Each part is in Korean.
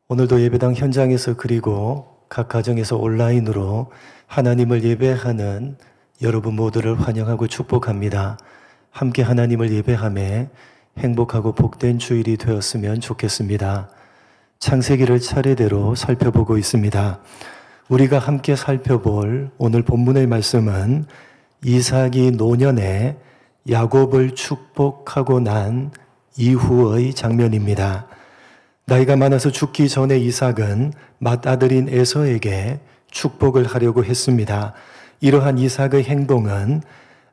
오늘도 예배당 현장에서 그리고 각 가정에서 온라인으로 하나님을 예배하는 여러분 모두를 환영하고 축복합니다. 함께 하나님을 예배하며 행복하고 복된 주일이 되었으면 좋겠습니다. 창세기를 차례대로 살펴보고 있습니다. 우리가 함께 살펴볼 오늘 본문의 말씀은 이삭이 노년에 야곱을 축복하고 난 이후의 장면입니다. 나이가 많아서 죽기 전에 이삭은 맏아들인 에서에게 축복을 하려고 했습니다. 이러한 이삭의 행동은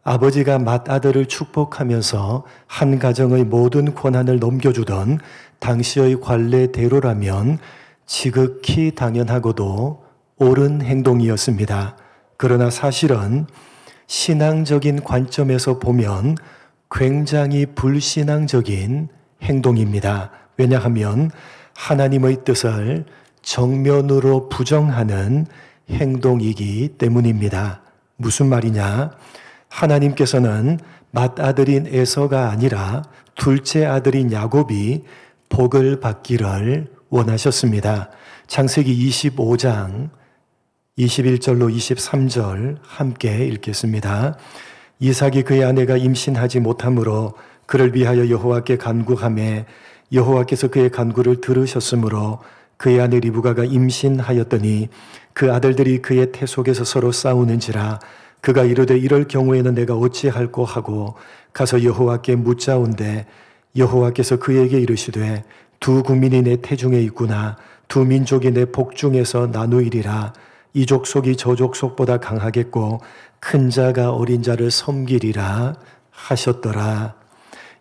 아버지가 맏아들을 축복하면서 한 가정의 모든 권한을 넘겨주던 당시의 관례대로라면 지극히 당연하고도 옳은 행동이었습니다. 그러나 사실은 신앙적인 관점에서 보면 굉장히 불신앙적인 행동입니다. 왜냐하면 하나님의 뜻을 정면으로 부정하는 행동이기 때문입니다. 무슨 말이냐? 하나님께서는 맏아들인 에서가 아니라 둘째 아들인 야곱이 복을 받기를 원하셨습니다. 창세기 25장 21절로 23절 함께 읽겠습니다. 이삭이 그의 아내가 임신하지 못하므로 그를 위하여 여호와께 간구하매 여호와께서 그의 간구를 들으셨으므로 그의 아내 리브가가 임신하였더니 그 아들들이 그의 태 속에서 서로 싸우는지라 그가 이르되 이럴 경우에는 내가 어찌할꼬 하고 가서 여호와께 묻자온대 여호와께서 그에게 이르시되 두 국민이 내 태중에 있구나 두 민족이 내 복중에서 나누이리라 이 족속이 저 족속보다 강하겠고 큰 자가 어린 자를 섬기리라 하셨더라.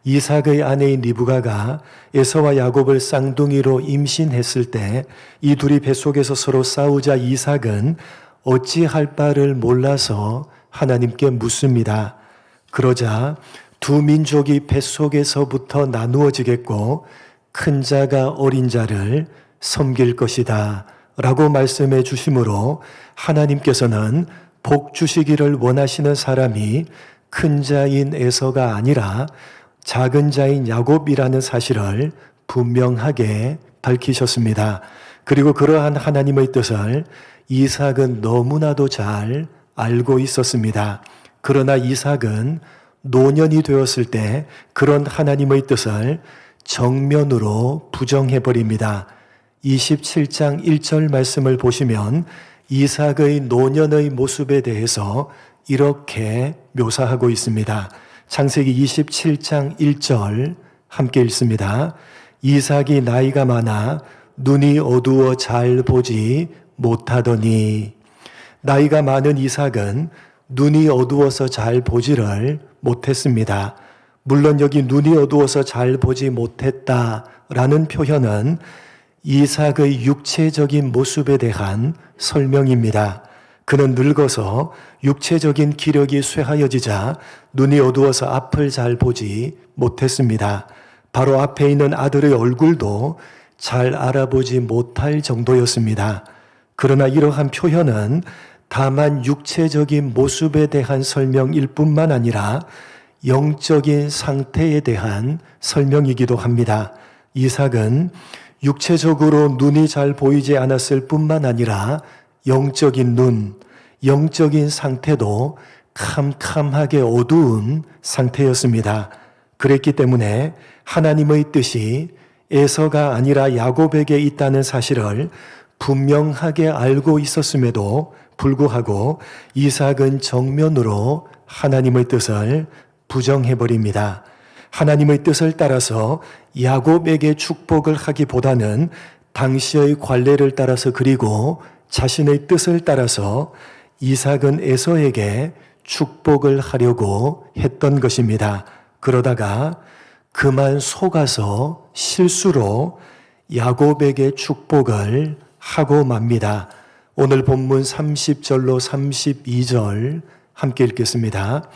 이삭의 아내인 리브가가 에서와 야곱을 쌍둥이로 임신했을 때 이 둘이 뱃속에서 서로 싸우자 이삭은 어찌할 바를 몰라서 하나님께 묻습니다. 그러자 두 민족이 뱃속에서부터 나누어지겠고 큰 자가 어린 자를 섬길 것이다 라고 말씀해 주심으로 하나님께서는 복 주시기를 원하시는 사람이 큰 자인 에서가 아니라 작은 자인 야곱이라는 사실을 분명하게 밝히셨습니다. 그리고 그러한 하나님의 뜻을 이삭은 너무나도 잘 알고 있었습니다. 그러나 이삭은 노년이 되었을 때 그런 하나님의 뜻을 정면으로 부정해버립니다. 27장 1절 말씀을 보시면 이삭의 노년의 모습에 대해서 이렇게 묘사하고 있습니다. 창세기 27장 1절 함께 읽습니다. 이삭이 나이가 많아 눈이 어두워 잘 보지 못하더니 나이가 많은 이삭은 눈이 어두워서 잘 보지를 못했습니다. 물론 여기 눈이 어두워서 잘 보지 못했다라는 표현은 이삭의 육체적인 모습에 대한 설명입니다. 그는 늙어서 육체적인 기력이 쇠하여지자 눈이 어두워서 앞을 잘 보지 못했습니다. 바로 앞에 있는 아들의 얼굴도 잘 알아보지 못할 정도였습니다. 그러나 이러한 표현은 다만 육체적인 모습에 대한 설명일 뿐만 아니라 영적인 상태에 대한 설명이기도 합니다. 이삭은 육체적으로 눈이 잘 보이지 않았을 뿐만 아니라 영적인 눈, 영적인 상태도 캄캄하게 어두운 상태였습니다. 그랬기 때문에 하나님의 뜻이 에서가 아니라 야곱에게 있다는 사실을 분명하게 알고 있었음에도 불구하고 이삭은 정면으로 하나님의 뜻을 부정해버립니다. 하나님의 뜻을 따라서 야곱에게 축복을 하기보다는 당시의 관례를 따라서 그리고 자신의 뜻을 따라서 이삭은 에서에게 축복을 하려고 했던 것입니다. 그러다가 그만 속아서 실수로 야곱에게 축복을 하고 맙니다. 오늘 본문 30절로 32절 함께 읽겠습니다.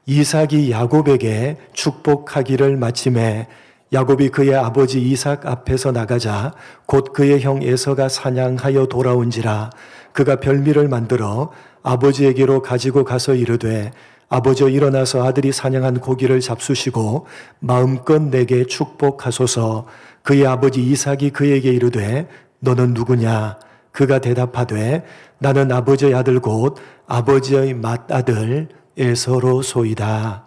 이삭이 야곱에게 축복하기를 마침에 야곱이 그의 아버지 이삭 앞에서 나가자 곧 그의 형 에서가 사냥하여 돌아온지라 그가 별미를 만들어 아버지에게로 가지고 가서 이르되 아버지여 일어나서 아들이 사냥한 고기를 잡수시고 마음껏 내게 축복하소서. 그의 아버지 이삭이 그에게 이르되 너는 누구냐? 그가 대답하되 나는 아버지의 아들 곧 아버지의 맏아들 에서로소이다.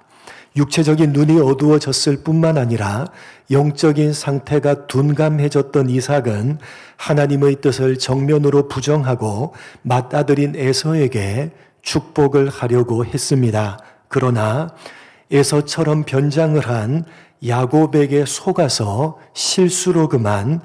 육체적인 눈이 어두워졌을 뿐만 아니라 영적인 상태가 둔감해졌던 이삭은 하나님의 뜻을 정면으로 부정하고 맏아들인 에서에게 축복을 하려고 했습니다. 그러나 에서처럼 변장을 한 야곱에게 속아서 실수로 그만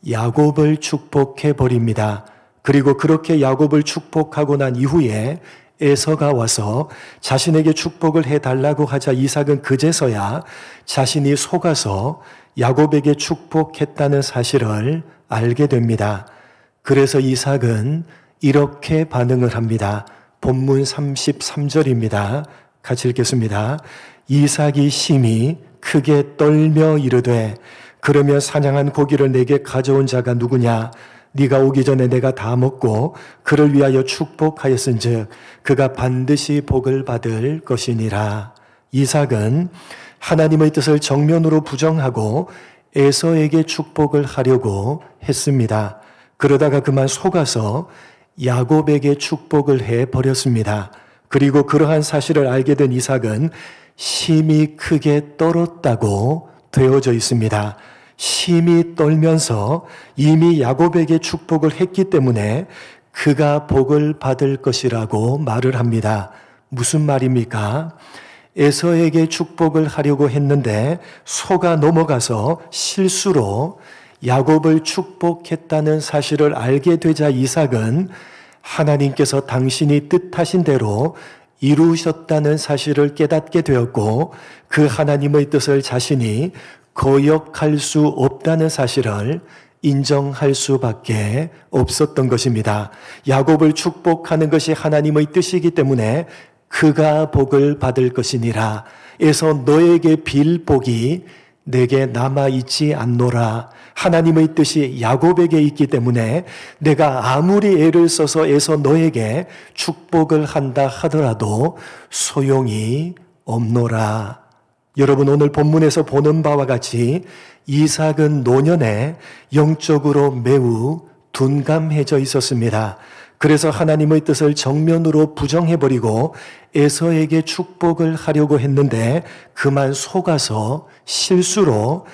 야곱을 축복해 버립니다. 그리고 그렇게 야곱을 축복하고 난 이후에 에서가 와서 자신에게 축복을 해달라고 하자 이삭은 그제서야 자신이 속아서 야곱에게 축복했다는 사실을 알게 됩니다. 그래서 이삭은 이렇게 반응을 합니다. 본문 33절입니다. 같이 읽겠습니다. 이삭이 심히 크게 떨며 이르되 그러면 사냥한 고기를 내게 가져온 자가 누구냐? 네가 오기 전에 내가 다 먹고 그를 위하여 축복하였은즉 그가 반드시 복을 받을 것이니라. 이삭은 하나님의 뜻을 정면으로 부정하고 에서에게 축복을 하려고 했습니다. 그러다가 그만 속아서 야곱에게 축복을 해버렸습니다. 그리고 그러한 사실을 알게 된 이삭은 심히 크게 떨었다고 되어져 있습니다. 심히 떨면서 이미 야곱에게 축복을 했기 때문에 그가 복을 받을 것이라고 말을 합니다. 무슨 말입니까? 에서에게 축복을 하려고 했는데 속아 넘어가서 실수로 야곱을 축복했다는 사실을 알게 되자 이삭은 하나님께서 당신이 뜻하신 대로 이루셨다는 사실을 깨닫게 되었고 그 하나님의 뜻을 자신이 거역할 수 없다는 사실을 인정할 수밖에 없었던 것입니다. 야곱을 축복하는 것이 하나님의 뜻이기 때문에 그가 복을 받을 것이니라. 에서 너에게 빌 복이 내게 남아있지 않노라. 하나님의 뜻이 야곱에게 있기 때문에 내가 아무리 애를 써서 에서 너에게 축복을 한다 하더라도 소용이 없노라. 여러분, 오늘 본문에서 보는 바와 같이 이삭은 노년에 영적으로 매우 둔감해져 있었습니다. 그래서 하나님의 뜻을 정면으로 부정해버리고 에서에게 축복을 하려고 했는데 그만 속아서 실수로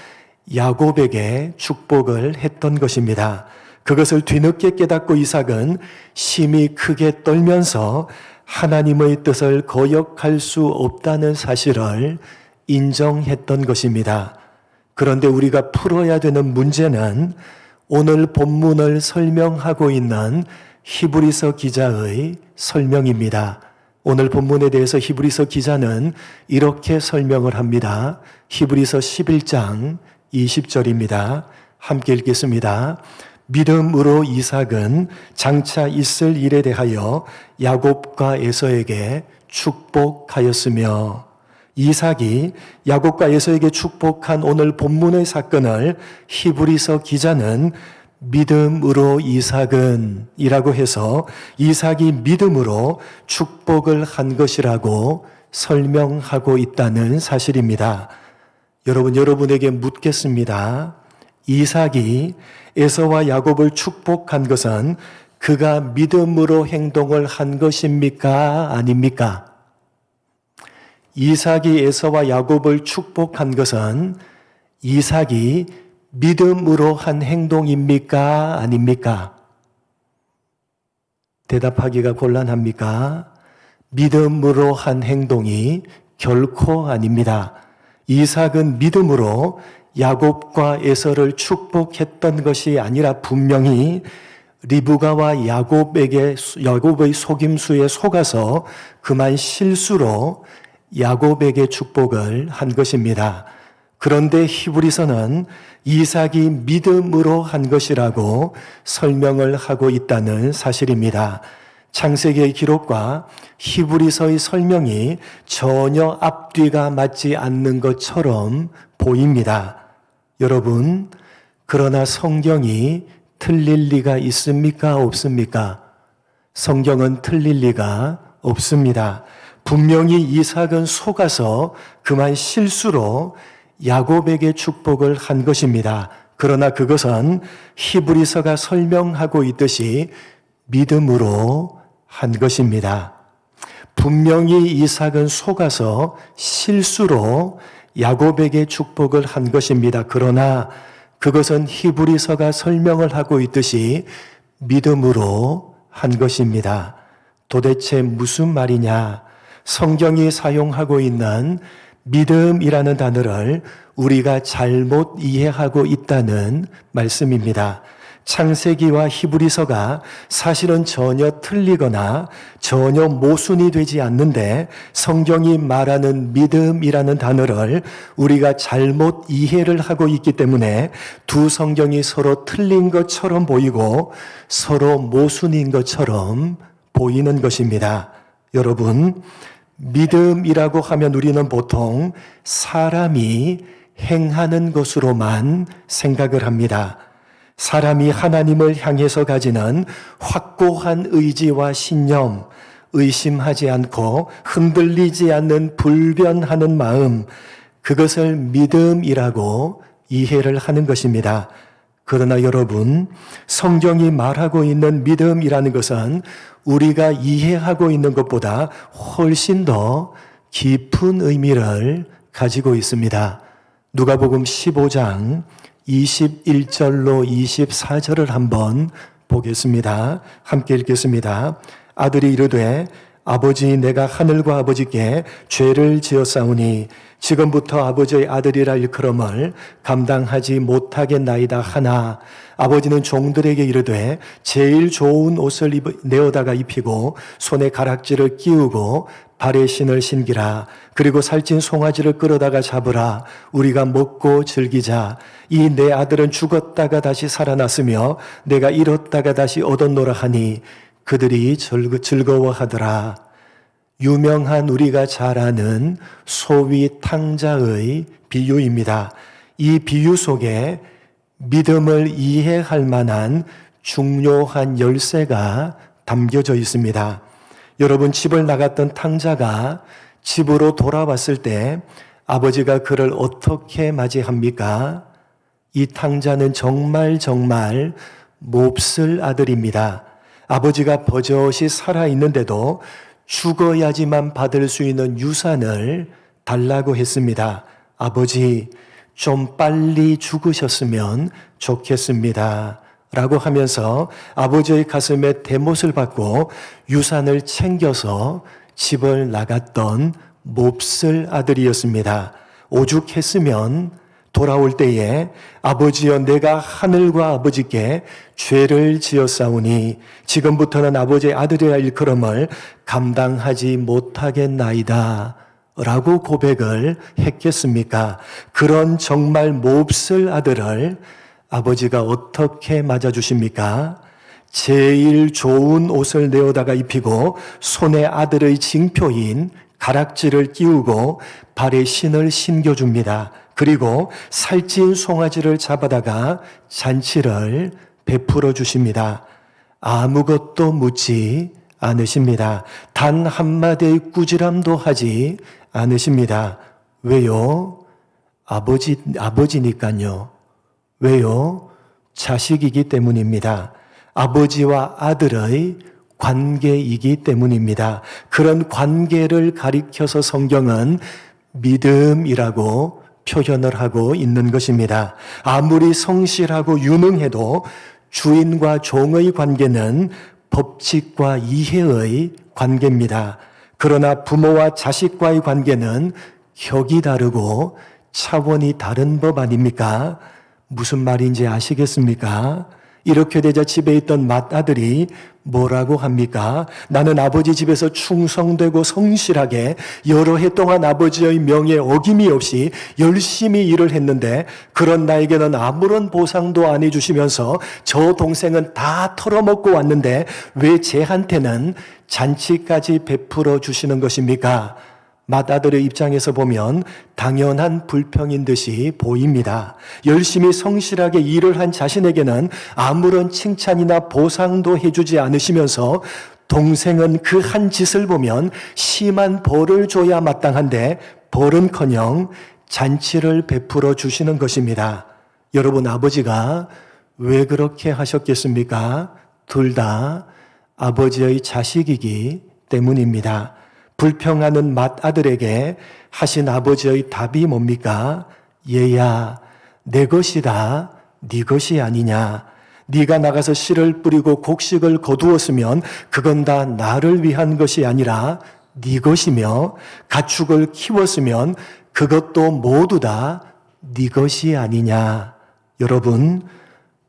야곱에게 축복을 했던 것입니다. 그것을 뒤늦게 깨닫고 이삭은 심히 크게 떨면서 하나님의 뜻을 거역할 수 없다는 사실을 인정했던 것입니다. 그런데 우리가 풀어야 되는 문제는 오늘 본문을 설명하고 있는 히브리서 기자의 설명입니다. 오늘 본문에 대해서 히브리서 기자는 이렇게 설명을 합니다. 히브리서 11장 20절입니다. 함께 읽겠습니다. 믿음으로 이삭은 장차 있을 일에 대하여 야곱과 에서에게 축복하였으며, 이삭이 야곱과 에서에게 축복한 오늘 본문의 사건을 히브리서 기자는 믿음으로 이삭은 이라고 해서 이삭이 믿음으로 축복을 한 것이라고 설명하고 있다는 사실입니다. 여러분에게 묻겠습니다. 이삭이 에서와 야곱을 축복한 것은 그가 믿음으로 행동을 한 것입니까? 아닙니까? 이삭이 에서와 야곱을 축복한 것은 이삭이 믿음으로 한 행동입니까? 아닙니까? 대답하기가 곤란합니까? 믿음으로 한 행동이 결코 아닙니다. 이삭은 믿음으로 야곱과 에서를 축복했던 것이 아니라 분명히 리브가와 야곱의 속임수에 속아서 그만 실수로 야곱에게 축복을 한 것입니다. 그런데 히브리서는 이삭이 믿음으로 한 것이라고 설명을 하고 있다는 사실입니다. 창세기의 기록과 히브리서의 설명이 전혀 앞뒤가 맞지 않는 것처럼 보입니다. 여러분, 그러나 성경이 틀릴 리가 있습니까? 없습니까? 성경은 틀릴 리가 없습니다. 분명히 이삭은 속아서 그만 실수로 야곱에게 축복을 한 것입니다. 그러나 그것은 히브리서가 설명하고 있듯이 믿음으로 한 것입니다. 분명히 이삭은 속아서 실수로 야곱에게 축복을 한 것입니다. 그러나 그것은 히브리서가 설명을 하고 있듯이 믿음으로 한 것입니다. 도대체 무슨 말이냐? 성경이 사용하고 있는 믿음이라는 단어를 우리가 잘못 이해하고 있다는 말씀입니다. 창세기와 히브리서가 사실은 전혀 틀리거나 전혀 모순이 되지 않는데 성경이 말하는 믿음이라는 단어를 우리가 잘못 이해를 하고 있기 때문에 두 성경이 서로 틀린 것처럼 보이고 서로 모순인 것처럼 보이는 것입니다. 여러분, 믿음이라고 하면 우리는 보통 사람이 행하는 것으로만 생각을 합니다. 사람이 하나님을 향해서 가지는 확고한 의지와 신념, 의심하지 않고 흔들리지 않는 불변하는 마음, 그것을 믿음이라고 이해를 하는 것입니다. 그러나 여러분, 성경이 말하고 있는 믿음이라는 것은 우리가 이해하고 있는 것보다 훨씬 더 깊은 의미를 가지고 있습니다. 누가복음 15장 21절로 24절을 한번 보겠습니다. 함께 읽겠습니다. 아들이 이르되 아버지, 내가 하늘과 아버지께 죄를 지었사오니 지금부터 아버지의 아들이라 일컬음을 감당하지 못하겠나이다 하나 아버지는 종들에게 이르되 제일 좋은 옷을 내어다가 입히고 손에 가락지를 끼우고 발에 신을 신기라. 그리고 살찐 송아지를 끌어다가 잡으라. 우리가 먹고 즐기자. 이 내 아들은 죽었다가 다시 살아났으며 내가 잃었다가 다시 얻었노라 하니 그들이 즐거워하더라. 유명한 우리가 잘 아는 소위 탕자의 비유입니다. 이 비유 속에 믿음을 이해할 만한 중요한 열쇠가 담겨져 있습니다. 여러분, 집을 나갔던 탕자가 집으로 돌아왔을 때 아버지가 그를 어떻게 맞이합니까? 이 탕자는 정말 몹쓸 아들입니다. 아버지가 버젓이 살아있는데도 죽어야지만 받을 수 있는 유산을 달라고 했습니다. 아버지, 좀 빨리 죽으셨으면 좋겠습니다. 라고 하면서 아버지의 가슴에 대못을 받고 유산을 챙겨서 집을 나갔던 몹쓸 아들이었습니다. 오죽했으면 돌아올 때에 아버지여, 내가 하늘과 아버지께 죄를 지었사오니 지금부터는 아버지의 아들이라 일컬음을 감당하지 못하겠나이다 라고 고백을 했겠습니까? 그런 정말 몹쓸 아들을 아버지가 어떻게 맞아주십니까? 제일 좋은 옷을 내어다가 입히고 손에 아들의 징표인 가락지를 끼우고 발에 신을 신겨줍니다. 그리고 살찐 송아지를 잡아다가 잔치를 베풀어 주십니다. 아무것도 묻지 않으십니다. 단 한마디의 꾸지람도 하지 않으십니다. 왜요? 아버지니까요. 왜요? 자식이기 때문입니다. 아버지와 아들의 관계이기 때문입니다. 그런 관계를 가리켜서 성경은 믿음이라고 표현을 하고 있는 것입니다. 아무리 성실하고 유능해도 주인과 종의 관계는 법칙과 이해의 관계입니다. 그러나 부모와 자식과의 관계는 격이 다르고 차원이 다른 법 아닙니까? 무슨 말인지 아시겠습니까? 이렇게 되자 집에 있던 맏아들이 뭐라고 합니까? 나는 아버지 집에서 충성되고 성실하게 여러 해 동안 아버지의 명예에 어김이 없이 열심히 일을 했는데 그런 나에게는 아무런 보상도 안 해주시면서 저 동생은 다 털어먹고 왔는데 왜 쟤한테는 잔치까지 베풀어 주시는 것입니까? 맏아들의 입장에서 보면 당연한 불평인 듯이 보입니다. 열심히 성실하게 일을 한 자신에게는 아무런 칭찬이나 보상도 해주지 않으시면서 동생은 그 한 짓을 보면 심한 벌을 줘야 마땅한데 벌은커녕 잔치를 베풀어 주시는 것입니다. 여러분, 아버지가 왜 그렇게 하셨겠습니까? 둘 다 아버지의 자식이기 때문입니다. 불평하는 맏아들에게 하신 아버지의 답이 뭡니까? 얘야, 내 것이다, 네 것이 아니냐. 네가 나가서 씨를 뿌리고 곡식을 거두었으면 그건 다 나를 위한 것이 아니라 네 것이며, 가축을 키웠으면 그것도 모두 다 네 것이 아니냐. 여러분,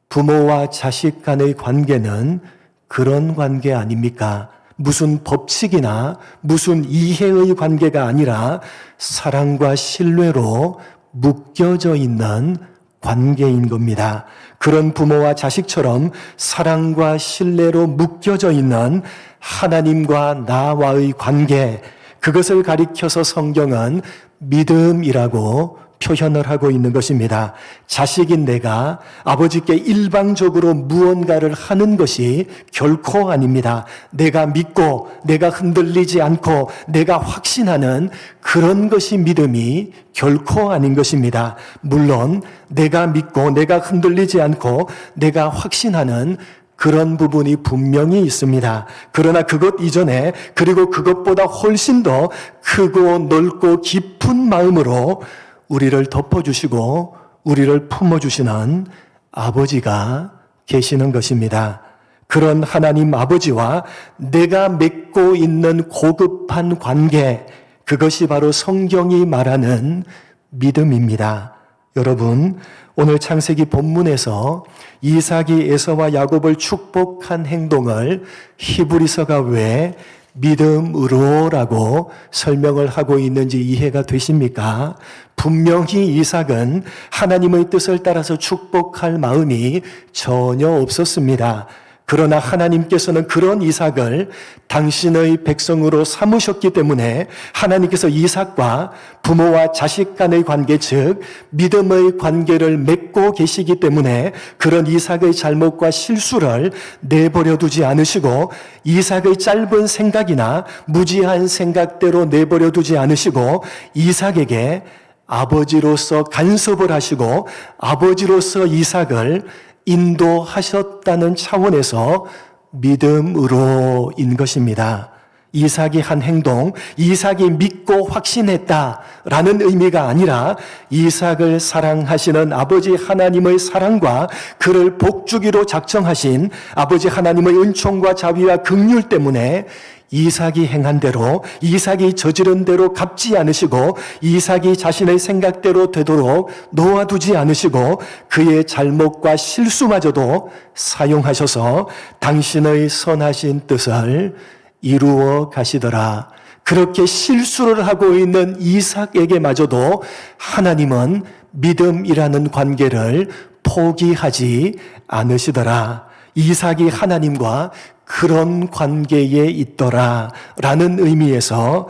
부모와 자식 간의 관계는 그런 관계 아닙니까? 무슨 법칙이나 무슨 이해의 관계가 아니라 사랑과 신뢰로 묶여져 있는 관계인 겁니다. 그런 부모와 자식처럼 사랑과 신뢰로 묶여져 있는 하나님과 나와의 관계, 그것을 가리켜서 성경은 믿음이라고 표현을 하고 있는 것입니다. 자식인 내가 아버지께 일방적으로 무언가를 하는 것이 결코 아닙니다. 내가 믿고 내가 흔들리지 않고 내가 확신하는 그런 것이 믿음이 결코 아닌 것입니다. 물론 내가 믿고 내가 흔들리지 않고 내가 확신하는 그런 부분이 분명히 있습니다. 그러나 그것 이전에, 그리고 그것보다 훨씬 더 크고 넓고 깊은 마음으로 우리를 덮어주시고 우리를 품어주시는 아버지가 계시는 것입니다. 그런 하나님 아버지와 내가 맺고 있는 고급한 관계, 그것이 바로 성경이 말하는 믿음입니다. 여러분, 오늘 창세기 본문에서 이삭이 에서와 야곱을 축복한 행동을 히브리서가 왜 믿음으로라고 설명을 하고 있는지 이해가 되십니까? 분명히 이삭은 하나님의 뜻을 따라서 축복할 마음이 전혀 없었습니다. 그러나 하나님께서는 그런 이삭을 당신의 백성으로 삼으셨기 때문에 하나님께서 이삭과 부모와 자식 간의 관계, 즉 믿음의 관계를 맺고 계시기 때문에 그런 이삭의 잘못과 실수를 내버려 두지 않으시고, 이삭의 짧은 생각이나 무지한 생각대로 내버려 두지 않으시고, 이삭에게 아버지로서 간섭을 하시고 아버지로서 이삭을 인도하셨다는 차원에서 믿음으로인 것입니다. 이삭이 한 행동, 이삭이 믿고 확신했다라는 의미가 아니라 이삭을 사랑하시는 아버지 하나님의 사랑과 그를 복주기로 작정하신 아버지 하나님의 은총과 자비와 긍휼 때문에 이삭이 행한 대로, 이삭이 저지른 대로 갚지 않으시고 이삭이 자신의 생각대로 되도록 놓아두지 않으시고 그의 잘못과 실수마저도 사용하셔서 당신의 선하신 뜻을 이루어 가시더라. 그렇게 실수를 하고 있는 이삭에게마저도 하나님은 믿음이라는 관계를 포기하지 않으시더라. 이삭이 하나님과 그런 관계에 있더라 라는 의미에서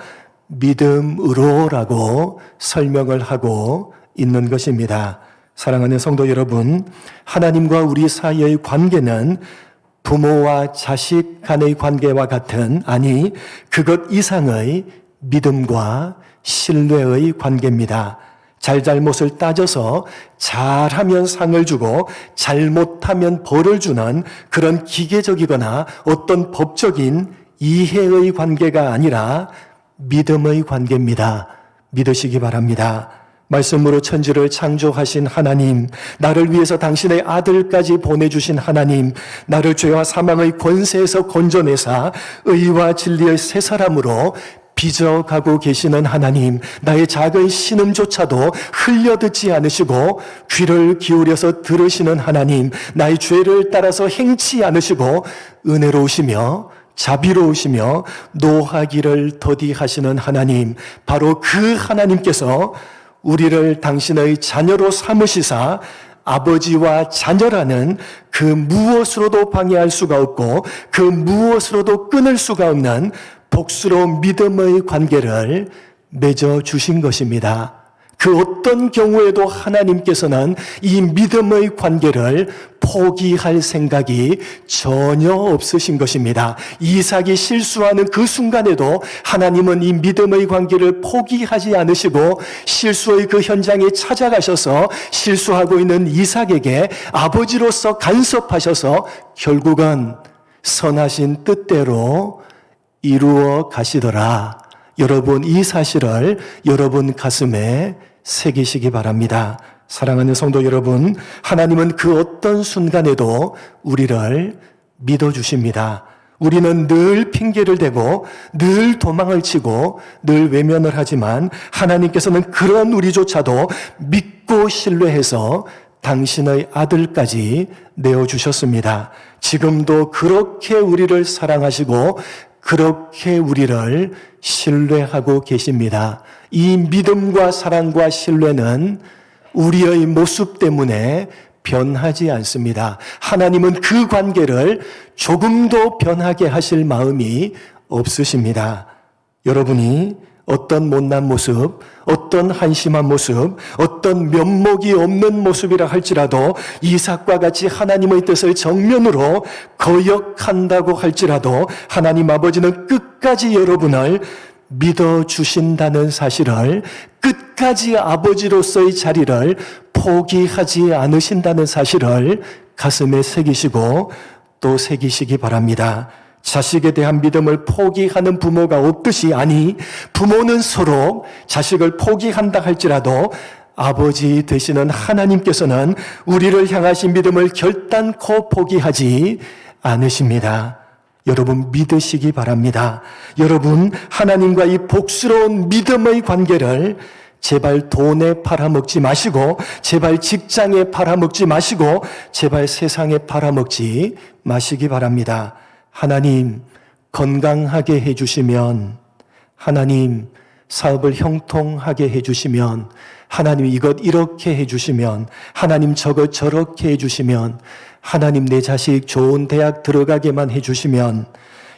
믿음으로라고 설명을 하고 있는 것입니다. 사랑하는 성도 여러분, 하나님과 우리 사이의 관계는 부모와 자식 간의 관계와 같은, 아니 그것 이상의 믿음과 신뢰의 관계입니다. 잘잘못을 따져서 잘하면 상을 주고 잘못하면 벌을 주는 그런 기계적이거나 어떤 법적인 이해의 관계가 아니라 믿음의 관계입니다. 믿으시기 바랍니다. 말씀으로 천지를 창조하신 하나님, 나를 위해서 당신의 아들까지 보내주신 하나님, 나를 죄와 사망의 권세에서 건져내사 의와 진리의 새 사람으로 빚어가고 계시는 하나님, 나의 작은 신음조차도 흘려듣지 않으시고 귀를 기울여서 들으시는 하나님, 나의 죄를 따라서 행치 않으시고 은혜로우시며 자비로우시며 노하기를 더디하시는 하나님, 바로 그 하나님께서 우리를 당신의 자녀로 삼으시사 아버지와 자녀라는 그 무엇으로도 방해할 수가 없고 그 무엇으로도 끊을 수가 없는 복스러운 믿음의 관계를 맺어주신 것입니다. 그 어떤 경우에도 하나님께서는 이 믿음의 관계를 포기할 생각이 전혀 없으신 것입니다. 이삭이 실수하는 그 순간에도 하나님은 이 믿음의 관계를 포기하지 않으시고 실수의 그 현장에 찾아가셔서 실수하고 있는 이삭에게 아버지로서 간섭하셔서 결국은 선하신 뜻대로 이루어 가시더라. 여러분, 이 사실을 여러분 가슴에 새기시기 바랍니다. 사랑하는 성도 여러분, 하나님은 그 어떤 순간에도 우리를 믿어주십니다. 우리는 늘 핑계를 대고 늘 도망을 치고 늘 외면을 하지만 하나님께서는 그런 우리조차도 믿고 신뢰해서 당신의 아들까지 내어주셨습니다. 지금도 그렇게 우리를 사랑하시고 그렇게 우리를 신뢰하고 계십니다. 이 믿음과 사랑과 신뢰는 우리의 모습 때문에 변하지 않습니다. 하나님은 그 관계를 조금도 변하게 하실 마음이 없으십니다. 여러분이 어떤 못난 모습, 어떤 한심한 모습, 어떤 면목이 없는 모습이라 할지라도 이삭과 같이 하나님의 뜻을 정면으로 거역한다고 할지라도 하나님 아버지는 끝까지 여러분을 믿어주신다는 사실을, 끝까지 아버지로서의 자리를 포기하지 않으신다는 사실을 가슴에 새기시고 또 새기시기 바랍니다. 자식에 대한 믿음을 포기하는 부모가 없듯이, 아니, 부모는 서로 자식을 포기한다 할지라도 아버지 되시는 하나님께서는 우리를 향하신 믿음을 결단코 포기하지 않으십니다. 여러분 믿으시기 바랍니다. 여러분, 하나님과 이 복스러운 믿음의 관계를 제발 돈에 팔아먹지 마시고, 제발 직장에 팔아먹지 마시고, 제발 세상에 팔아먹지 마시기 바랍니다. 하나님 건강하게 해주시면, 하나님 사업을 형통하게 해주시면, 하나님 이것 이렇게 해주시면, 하나님 저것 저렇게 해주시면, 하나님 내 자식 좋은 대학 들어가게만 해주시면,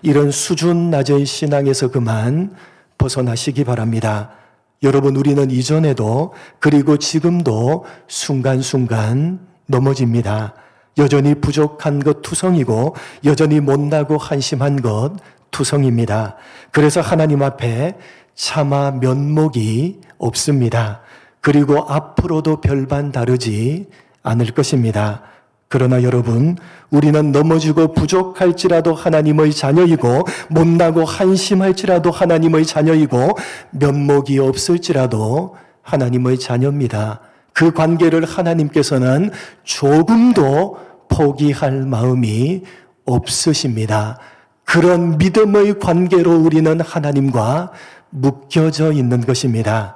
이런 수준 낮은 신앙에서 그만 벗어나시기 바랍니다. 여러분, 우리는 이전에도 그리고 지금도 순간순간 넘어집니다. 여전히 부족한 것 투성이고 여전히 못나고 한심한 것 투성입니다. 그래서 하나님 앞에 차마 면목이 없습니다. 그리고 앞으로도 별반 다르지 않을 것입니다. 그러나 여러분, 우리는 넘어지고 부족할지라도 하나님의 자녀이고 못나고 한심할지라도 하나님의 자녀이고 면목이 없을지라도 하나님의 자녀입니다. 그 관계를 하나님께서는 조금도 포기할 마음이 없으십니다. 그런 믿음의 관계로 우리는 하나님과 묶여져 있는 것입니다.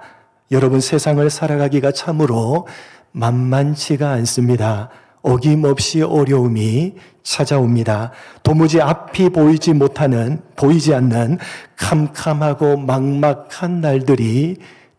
여러분, 세상을 살아가기가 참으로 만만치가 않습니다. 어김없이 어려움이 찾아옵니다. 도무지 앞이 보이지 않는 캄캄하고 막막한 날들이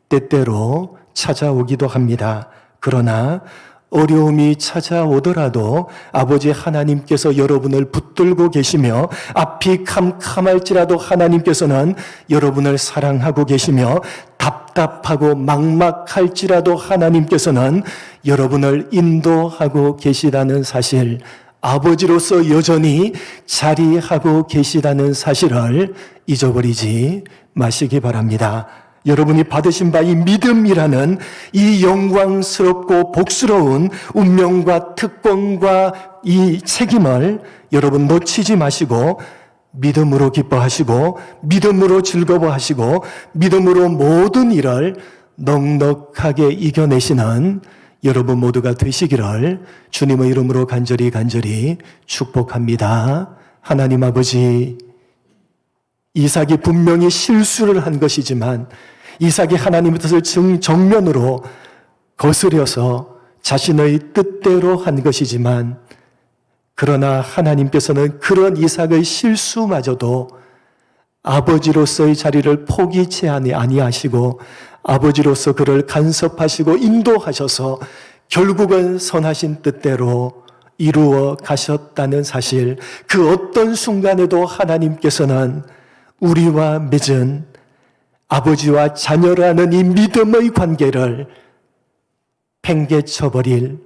때때로 찾아오기도 합니다. 그러나 어려움이 찾아오더라도 아버지 하나님께서 여러분을 붙들고 계시며, 앞이 캄캄할지라도 하나님께서는 여러분을 사랑하고 계시며, 답답하고 막막할지라도 하나님께서는 여러분을 인도하고 계시다는 사실, 아버지로서 여전히 자리하고 계시다는 사실을 잊어버리지 마시기 바랍니다. 여러분이 받으신 바 이 믿음이라는 이 영광스럽고 복스러운 운명과 특권과 이 책임을 여러분 놓치지 마시고 믿음으로 기뻐하시고 믿음으로 즐거워하시고 믿음으로 모든 일을 넉넉하게 이겨내시는 여러분 모두가 되시기를 주님의 이름으로 간절히 축복합니다. 하나님 아버지, 이삭이 분명히 실수를 한 것이지만 이삭이 하나님의 뜻을 정면으로 거스려서 자신의 뜻대로 한 것이지만, 그러나 하나님께서는 그런 이삭의 실수마저도 아버지로서의 자리를 포기치 아니하시고 아버지로서 그를 간섭하시고 인도하셔서 결국은 선하신 뜻대로 이루어 가셨다는 사실, 그 어떤 순간에도 하나님께서는 우리와 맺은 아버지와 자녀라는 이 믿음의 관계를 팽개쳐버릴,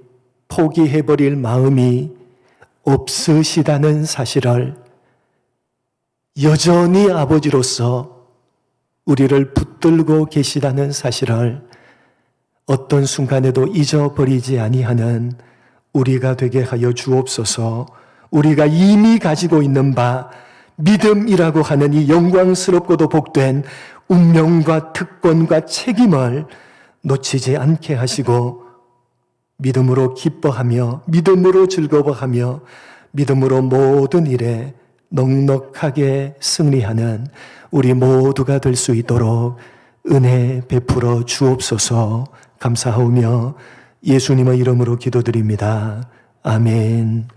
포기해버릴 마음이 없으시다는 사실을 여전히 아버지로서 우리를 붙들고 계시다는 사실을 어떤 순간에도 잊어버리지 아니하는 우리가 되게 하여 주옵소서. 우리가 이미 가지고 있는 바 믿음이라고 하는 이 영광스럽고도 복된 운명과 특권과 책임을 놓치지 않게 하시고 믿음으로 기뻐하며 믿음으로 즐거워하며 믿음으로 모든 일에 넉넉하게 승리하는 우리 모두가 될 수 있도록 은혜 베풀어 주옵소서. 감사하오며 예수님의 이름으로 기도드립니다. 아멘.